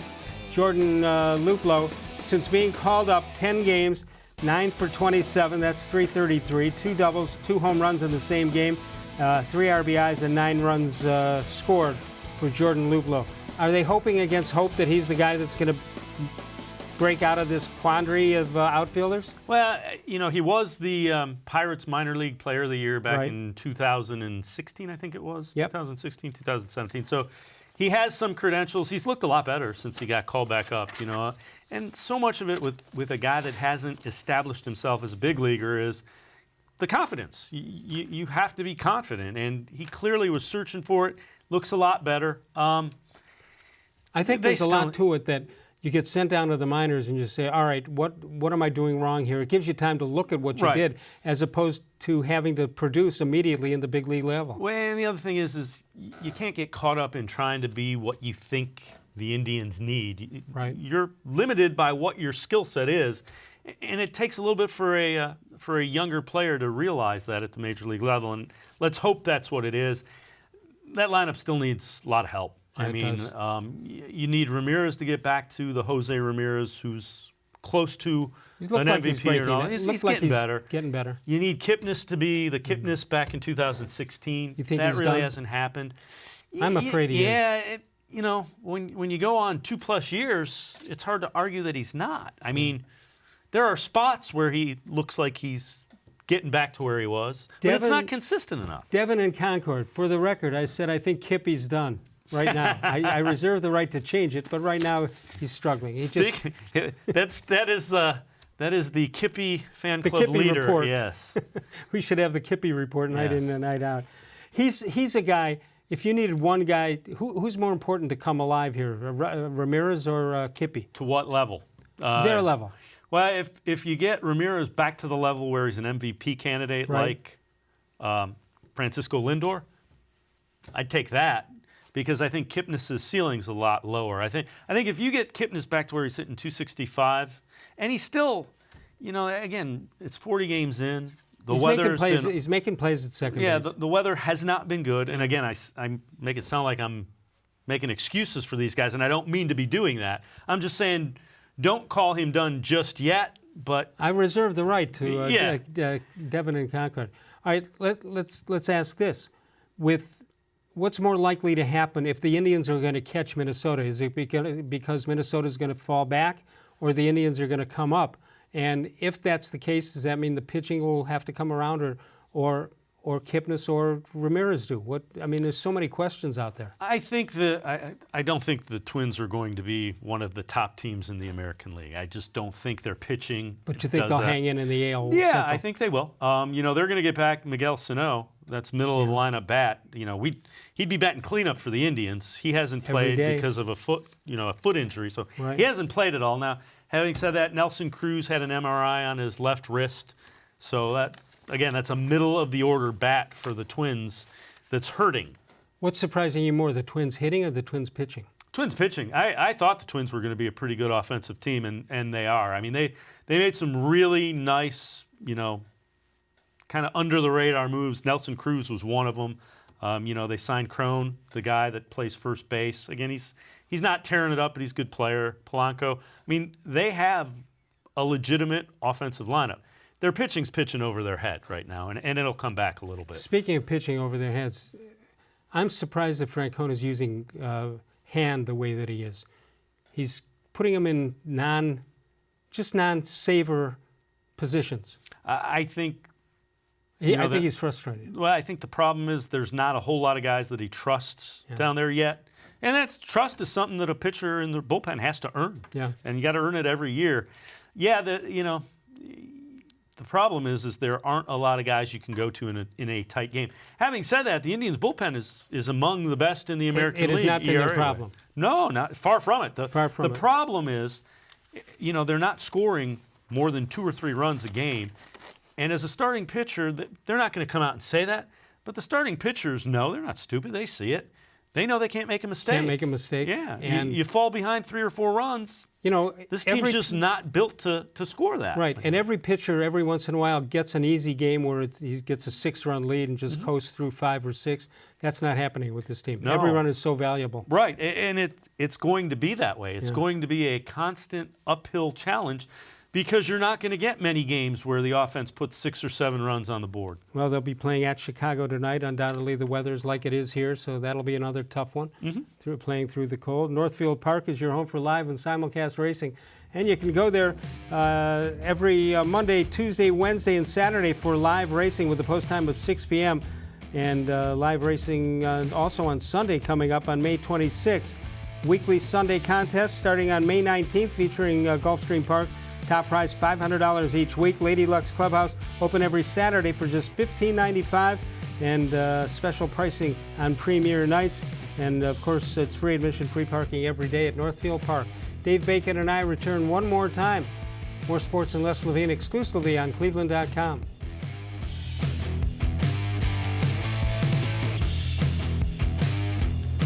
Jordan-Luplow. Since being called up 10 games, 9 for 27, that's 333, 2 doubles, 2 home runs in the same game, 3 RBIs and 9 runs scored for Jordan-Luplow. Are they hoping against hope that he's the guy that's going to break out of this quandary of outfielders? Well, you know, he was the Pirates minor league player of the year back in 2016, I think it was. Yep. 2016, 2017. So he has some credentials. He's looked a lot better since he got called back up, you know. And so much of it with a guy that hasn't established himself as a big leaguer is the confidence. You have to be confident, and he clearly was searching for it. Looks a lot better. I think there's a lot to it that you get sent down to the minors and you say, all right, what am I doing wrong here? It gives you time to look at what you did as opposed to having to produce immediately in the big league level. Well, and the other thing is you can't get caught up in trying to be what you think the Indians need. Right. You're limited by what your skill set is, and it takes a little bit for a younger player to realize that at the major league level, and let's hope that's what it is. That lineup still needs a lot of help. Yeah, I mean, you need Ramirez to get back to the Jose-Ramirez who's close to an MVP or not. He's getting better. Getting better. You need Kipnis to be the Kipnis back in 2016. You think that he's really done? hasn't happened. I'm afraid he is. Yeah, you know, when you go on 2+ years, it's hard to argue that he's not. I mean, there are spots where he looks like he's getting back to where he was, but it's not consistent enough. Devin in Concord, for the record, I said I think Kippy's done right now. I reserve the right to change it, but right now he's struggling. That is the Kippy fan club Kippy leader. report. Yes, we should have the Kippy report night in and night out. He's a guy. If you needed one guy, who's more important to come alive here, Ramirez or Kippy? To what level? Their level. Well, if you get Ramirez back to the level where he's an MVP candidate like Francisco-Lindor, I'd take that because I think Kipnis' ceiling's a lot lower. I think if you get Kipnis back to where he's hitting 265, and he's still, you know, again, it's 40 games in. He's making plays at second base. Yeah, the weather has not been good. And again, I make it sound like I'm making excuses for these guys, and I don't mean to be doing that. I'm just saying don't call him done just yet, but I reserve the right to Devin and Concord. All right, let's ask this. With what's more likely to happen if the Indians are going to catch Minnesota? Is it because Minnesota's going to fall back or the Indians are going to come up? And if that's the case, does that mean the pitching will have to come around or Kipnis or Ramirez do? I mean, there's so many questions out there. I think I don't think the Twins are going to be one of the top teams in the American League. I just don't think their pitching. But you think they'll hang in the AL Yeah, Central? I think they will. You know, they're going to get back Miguel Sano. That's middle of the lineup bat. You know, he'd be batting cleanup for the Indians. He hasn't played because of a foot injury, so he hasn't played at all. Now, having said that, Nelson Cruz had an MRI on his left wrist, so that's a middle of the order bat for the Twins that's hurting. What's surprising you more, the Twins hitting or the Twins pitching? Twins pitching. I thought the Twins were going to be a pretty good offensive team, and they are. I mean, they made some really nice, kind of under the radar moves. Nelson Cruz was one of them. They signed Crone, the guy that plays first base. Again, he's not tearing it up, but he's a good player. Polanco. I mean, they have a legitimate offensive lineup. Their pitching's pitching over their head right now, and it'll come back a little bit. Speaking of pitching over their heads, I'm surprised that Francona's using Hand the way that he is. He's putting him in non-saver positions. I think. I think he's frustrated. Well, I think the problem is there's not a whole lot of guys that he trusts down there yet. And trust is something that a pitcher in the bullpen has to earn. Yeah. And you got to earn it every year. Yeah, the problem is there aren't a lot of guys you can go to in a tight game. Having said that, the Indians' bullpen is among the best in the American League. It has not been their problem. No, not far from it. The problem is, they're not scoring more than 2 or 3 runs a game. And as a starting pitcher, they're not going to come out and say that. But the starting pitchers know, they're not stupid. They see it. They know they can't make a mistake. Can't make a mistake. Yeah. And you fall behind 3 or 4 runs. This team's just not built to score that. Right. And every pitcher, every once in a while, gets an easy game where he gets a 6-run lead and just coasts through 5 or 6. That's not happening with this team. No. Every run is so valuable. Right. And it's going to be that way. It's going to be a constant uphill challenge because you're not going to get many games where the offense puts 6 or 7 runs on the board. Well, they'll be playing at Chicago tonight. Undoubtedly, the weather's like it is here, so that'll be another tough one, playing through the cold. Northfield Park is your home for live and simulcast racing, and you can go there every Monday, Tuesday, Wednesday, and Saturday for live racing with the post time of 6 p.m. and live racing also on Sunday coming up on May 26th. Weekly Sunday contest starting on May 19th featuring Gulfstream Park. Top prize $500 each week. Lady Luck's Clubhouse open every Saturday for just $15.95 and special pricing on premier nights. And, of course, it's free admission, free parking every day at Northfield Park. Dave Bacon and I return one more time. More Sports and Less Levine exclusively on cleveland.com.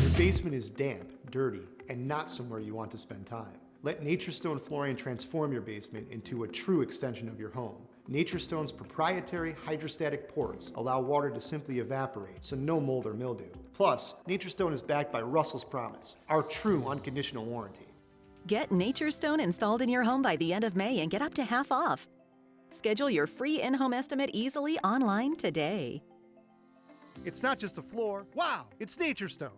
Your basement is damp, dirty, and not somewhere you want to spend time. Let Nature Stone Flooring transform your basement into a true extension of your home. Nature Stone's proprietary hydrostatic ports allow water to simply evaporate, so no mold or mildew. Plus, Nature Stone is backed by Russell's Promise, our true unconditional warranty. Get Nature Stone installed in your home by the end of May and get up to half off. Schedule your free in-home estimate easily online today. It's not just a floor. Wow, it's Nature Stone.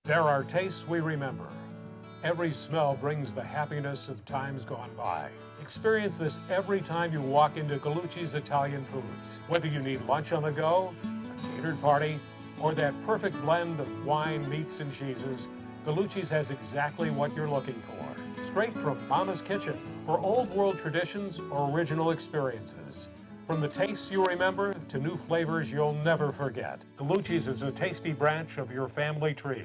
There are tastes we remember. Every smell brings the happiness of times gone by. Experience this every time you walk into Gallucci's Italian Foods. Whether you need lunch on the go, a catered party, or that perfect blend of wine, meats, and cheeses, Gallucci's has exactly what you're looking for. Straight from Mama's Kitchen for old world traditions or original experiences. From the tastes you remember to new flavors you'll never forget. Gallucci's is a tasty branch of your family tree.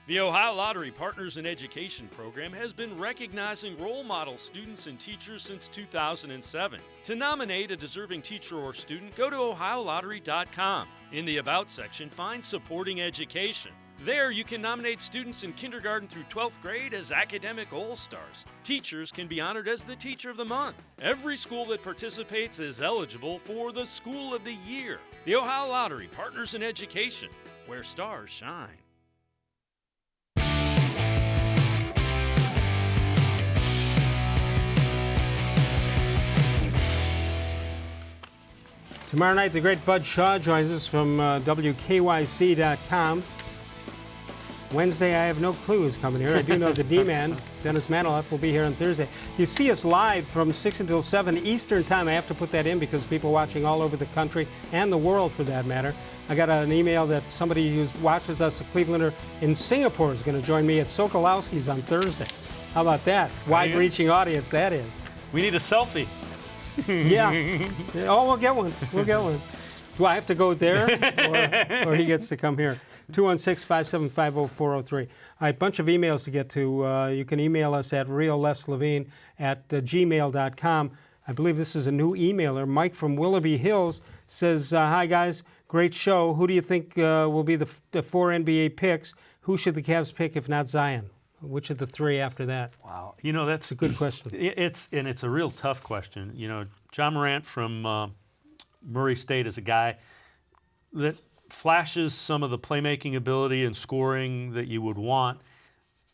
The Ohio Lottery Partners in Education program has been recognizing role model students and teachers since 2007. To nominate a deserving teacher or student, go to OhioLottery.com. In the About section, find Supporting Education. There, you can nominate students in kindergarten through 12th grade as academic all-stars. Teachers can be honored as the Teacher of the Month. Every school that participates is eligible for the School of the Year. The Ohio Lottery Partners in Education, where stars shine. Tomorrow night, the great Bud Shaw joins us from WKYC.com. Wednesday, I have no clue who's coming here. I do know the D-Man, Dennis Maniloff, will be here on Thursday. You see us live from 6 until 7 Eastern Time. I have to put that in because people watching all over the country and the world, for that matter. I got an email that somebody who watches us, a Clevelander in Singapore, is going to join me at Sokolowski's on Thursday. How about that? Wide-reaching audience that is. We need a selfie. Yeah. Oh, we'll get one. We'll get one. Do I have to go there, or he gets to come here? 216-575-0403. All right, bunch of emails to get to. You can email us at reallesslevine@gmail.com. I believe this is a new emailer. Mike from Willoughby Hills says, hi, guys. Great show. Who do you think will be the 4 NBA picks? Who should the Cavs pick if not Zion? Which of the 3 after that? Wow. You know, that's a good question. It's a real tough question. You know, John Morant from Murray State is a guy that flashes some of the playmaking ability and scoring that you would want.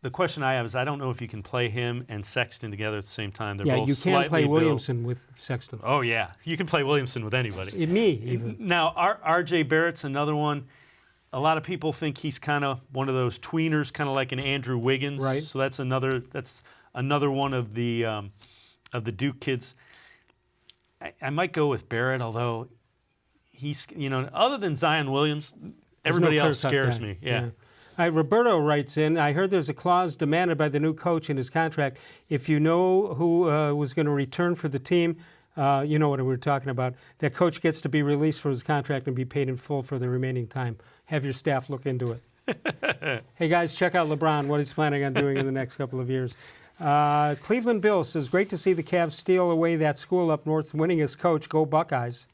The question I have is I don't know if you can play him and Sexton together at the same time. They're both you can't play built. Williamson with Sexton. Oh, yeah. You can play Williamson with anybody. Me, even. Now, R.J. Barrett's another one. A lot of people think he's kind of one of those tweeners, kind of like an Andrew Wiggins. Right. So that's another one of the Duke kids. I might go with Barrett, although he's, other than Zion Williams, everybody else scares me. Yeah. Roberto writes in, I heard there's a clause demanded by the new coach in his contract. If you know who was going to return for the team, you know what we're talking about, that coach gets to be released from his contract and be paid in full for the remaining time. Have your staff look into it. Hey, guys, check out LeBron, what he's planning on doing in the next couple of years. Cleveland Bill says, great to see the Cavs steal away that school up north's winningest coach. Go Buckeyes.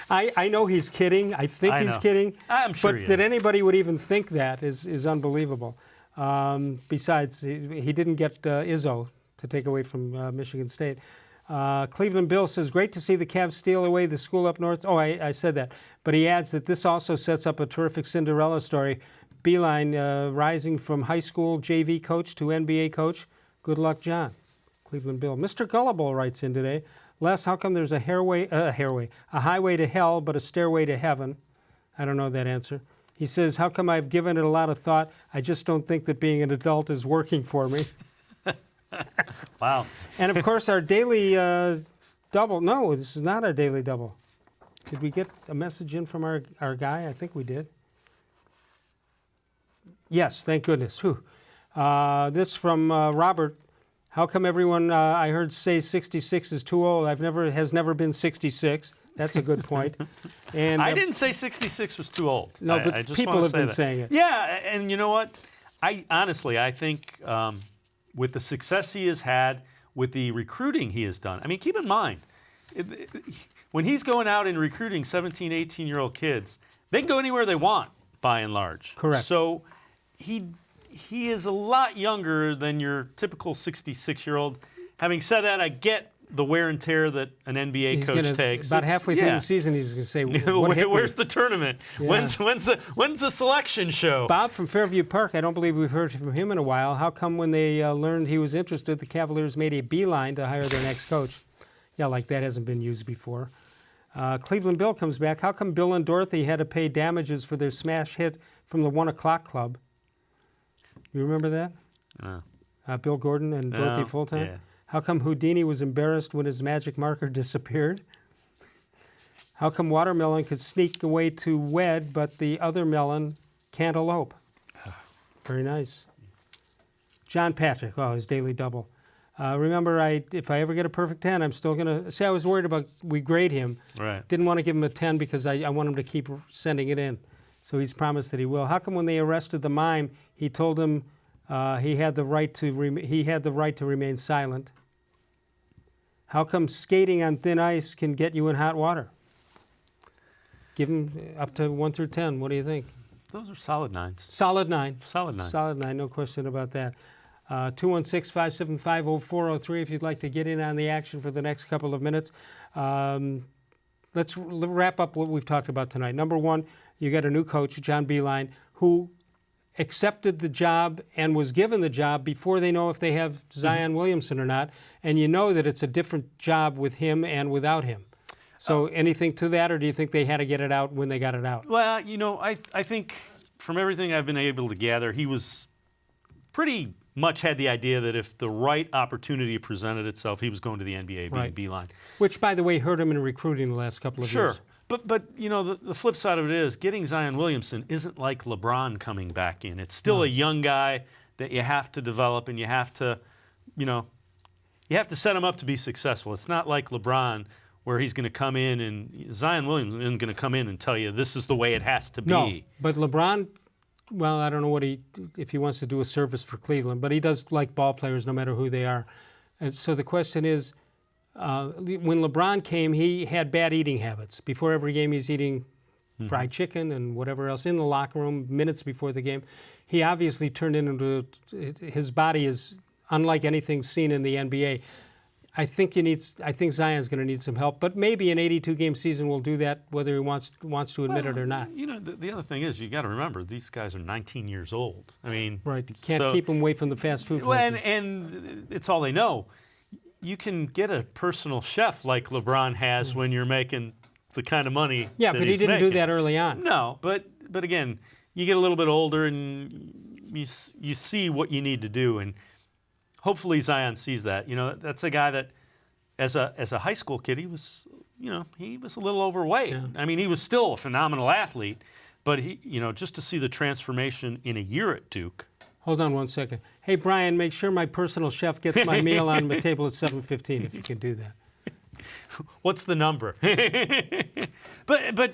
I know he's kidding. I think he's kidding. I'm sure But that anybody would even think that is unbelievable. Besides, he didn't get Izzo to take away from Michigan State. Cleveland Bill says, great to see the Cavs steal away the school up north. Oh, I said that. But he adds that this also sets up a terrific Cinderella story. Beilein rising from high school JV coach to NBA coach. Good luck, John. Cleveland Bill. Mr. Gullible writes in today, Les, how come there's a highway to hell but a stairway to heaven? I don't know that answer. He says, how come I've given it a lot of thought? I just don't think that being an adult is working for me. Wow. And, of course, our daily double. No, this is not our daily double. Did we get a message in from our guy? I think we did. Yes, thank goodness. This from Robert. How come everyone I heard say 66 is too old? Has never been 66. That's a good point. And I didn't say 66 was too old. No, but I just people wanna have say been that. saying it. Yeah, and you know what? I think with the success he has had, with the recruiting he has done, I mean, keep in mind, when he's going out and recruiting 17, 18-year-old kids, they can go anywhere they want, by and large. Correct. So he is a lot younger than your typical 66-year-old. Having said that, I get the wear and tear that an NBA coach takes. About halfway through the season, he's going to say, what hit "Where's me?" the tournament? Yeah. When's the selection show?" Bob from Fairview Park, I don't believe we've heard from him in a while. How come when they learned he was interested, the Cavaliers made a beeline to hire their next coach? Yeah, like that hasn't been used before. Cleveland Bill comes back. How come Bill and Dorothy had to pay damages for their smash hit from the 1 o'clock club? You remember that? Bill Gordon and Dorothy Fulltime? Yeah. How come Houdini was embarrassed when his magic marker disappeared? How come Watermelon could sneak away to wed, but the other melon can't elope? Very nice. John Patrick, his daily double. Remember, if I ever get a perfect 10, I'm still going to... See, I was worried about we grade him. Right. Didn't want to give him a 10 because I want him to keep sending it in. So he's promised that he will. How come when they arrested the mime, he told him he had the right to remain silent? How come skating on thin ice can get you in hot water? Give him up to 1 through 10. What do you think? Those are solid 9s. Solid 9. Solid 9. Solid 9, no question about that. 216-575-0403 if you'd like to get in on the action for the next couple of minutes. Let's wrap up what we've talked about tonight. Number one, you got a new coach, John Beilein, who accepted the job and was given the job before they know if they have Zion Williamson or not. And you know that it's a different job with him and without him. So anything to that, or do you think they had to get it out when they got it out? Well, I think from everything I've been able to gather, he was pretty much had the idea that if the right opportunity presented itself, he was going to the NBA, being Beilein. Which, by the way, hurt him in recruiting the last couple of years. Sure. But the flip side of it is getting Zion Williamson isn't like LeBron coming back in. It's still a young guy that you have to develop, and you have to set him up to be successful. It's not like LeBron where he's going to come in and Zion Williamson isn't going to come in and tell you this is the way it has to be. No, but LeBron, well, I don't know if he wants to do a service for Cleveland, but he does like ball players no matter who they are. And so the question is, when LeBron came, he had bad eating habits. Before every game, he's eating fried chicken and whatever else in the locker room minutes before the game. He obviously turned into his body is unlike anything seen in the NBA. I think Zion's going to need some help, but maybe an 82-game season will do that, whether he wants to admit it or not. The other thing is you got to remember these guys are 19 years old. I mean, right? You can't keep them away from the fast food places. And it's all they know. You can get a personal chef like LeBron has when you're making the kind of money. Yeah, that but he didn't do that early on. No, but again, you get a little bit older and you see what you need to do, and hopefully Zion sees that. That's a guy that, as a high school kid, he was a little overweight. Yeah. I mean, he was still a phenomenal athlete, but just to see the transformation in a year at Duke. Hold on 1 second. Hey, Brian, make sure my personal chef gets my meal on the table at 7:15, if you can do that. What's the number? But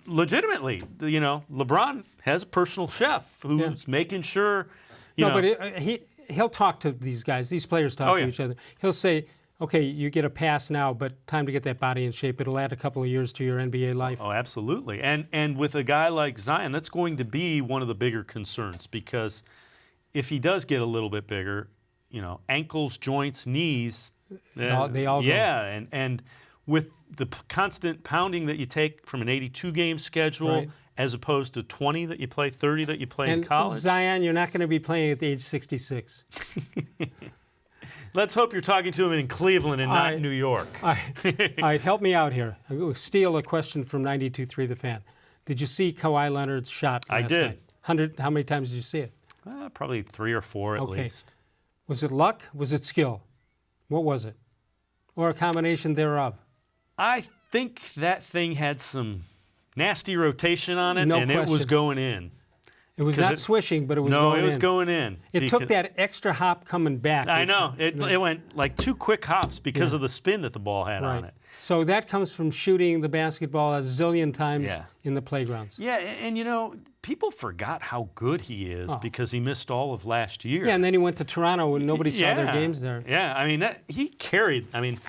legitimately, LeBron has a personal chef who's making sure. But he'll talk to these guys. These players talk to each other. He'll say, okay, you get a pass now, but time to get that body in shape. It'll add a couple of years to your NBA life. Oh, absolutely. And with a guy like Zion, that's going to be one of the bigger concerns, because if he does get a little bit bigger, ankles, joints, knees, they all go. Yeah, and with the constant pounding that you take from an 82-game schedule, as opposed to 20 that you play, 30 that you play in college. Zion, you're not going to be playing at the age 66. Let's hope you're talking to him in Cleveland and not New York. All right, help me out here. I'm going to steal a question from 92.3 The Fan. Did you see Kawhi Leonard's shot last night? I did. How many times did you see it? Probably 3 or 4 at least. Was it luck? Was it skill? What was it? Or a combination thereof? I think that thing had some nasty rotation on it, No and question. it was going in. It was not swishing, but it was going in. No, it was going in. It took that extra hop coming back. I know. It went like 2 quick hops because of the spin that the ball had on it. So that comes from shooting the basketball a zillion times in the playgrounds. Yeah, and you know, people forgot how good he is because he missed all of last year. Yeah, and then he went to Toronto and nobody saw their games there. Yeah, I mean, he carried. I mean,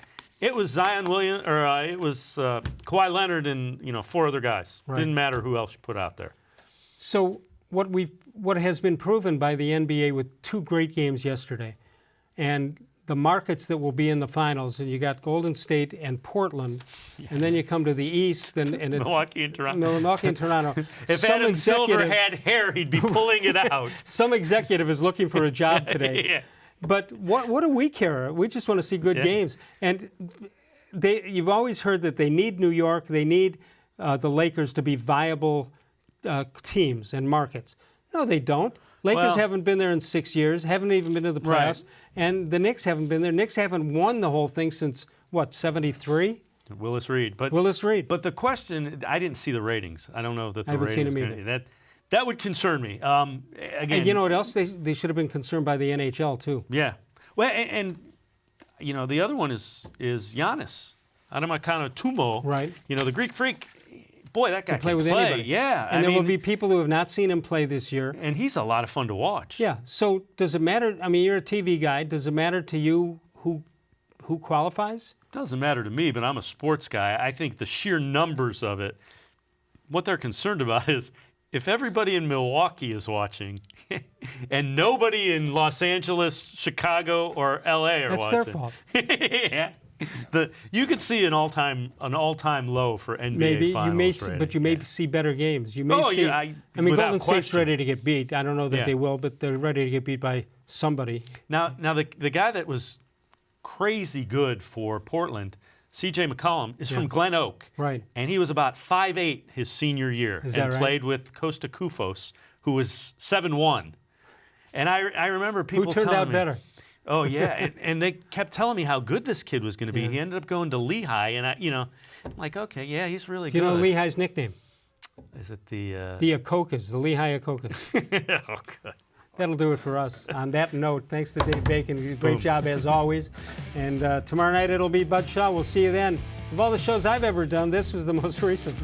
it was Zion Williams, or it was Kawhi Leonard and 4 other guys. Right. Didn't matter who else you put out there. So what has been proven by the NBA with 2 great games yesterday, and the markets that will be in the finals, and you got Golden State and Portland, and then you come to the East, and it's Milwaukee and Toronto. Milwaukee and Toronto. If Adam Silver had hair, he'd be pulling it out. Some executive is looking for a job today. Yeah. But what do we care? We just want to see good games. And you've always heard that they need New York, they need the Lakers to be viable teams and markets. No, they don't. Lakers haven't been there in 6 years, haven't even been to the playoffs, and the Knicks haven't been there. Knicks haven't won the whole thing since, what, 73? Willis Reed. But the question, I didn't see the ratings. I don't know that the ratings. I haven't seen them either. That would concern me. Again, and you know what else? They should have been concerned by the NHL, too. Yeah. Well, and the other one is Giannis Antetokounmpo. Right. The Greek Freak. Boy, that guy can play with anybody. Yeah. And there will be people who have not seen him play this year. And he's a lot of fun to watch. Yeah. So does it matter? I mean, you're a TV guy. Does it matter to you who qualifies? Doesn't matter to me, but I'm a sports guy. I think the sheer numbers of it, what they're concerned about is if everybody in Milwaukee is watching and nobody in Los Angeles, Chicago, or L.A. are watching. That's their fault. Yeah. You could see an all-time low for NBA finals rating. But you may see better games. You may see. I mean, Golden State's ready to get beat. I don't know that they will, but they're ready to get beat by somebody. Now the guy that was crazy good for Portland, C.J. McCollum, is from Glen Oak. Right. And he was about 5'8" his senior year and right? played with Costa Koufos, who was 7'1". And I remember people telling me. Who turned out better? Oh, yeah, and they kept telling me how good this kid was going to be. He ended up going to Lehigh, and I'm like, okay, yeah, he's really good. Do you know Lehigh's nickname? Is it the... The Akokas, the Lehigh Akokas. Oh, good. That'll do it for us. On that note, thanks to Dave Bacon. Great job as always. And tomorrow night it'll be Bud Shaw. We'll see you then. Of all the shows I've ever done, this was the most recent.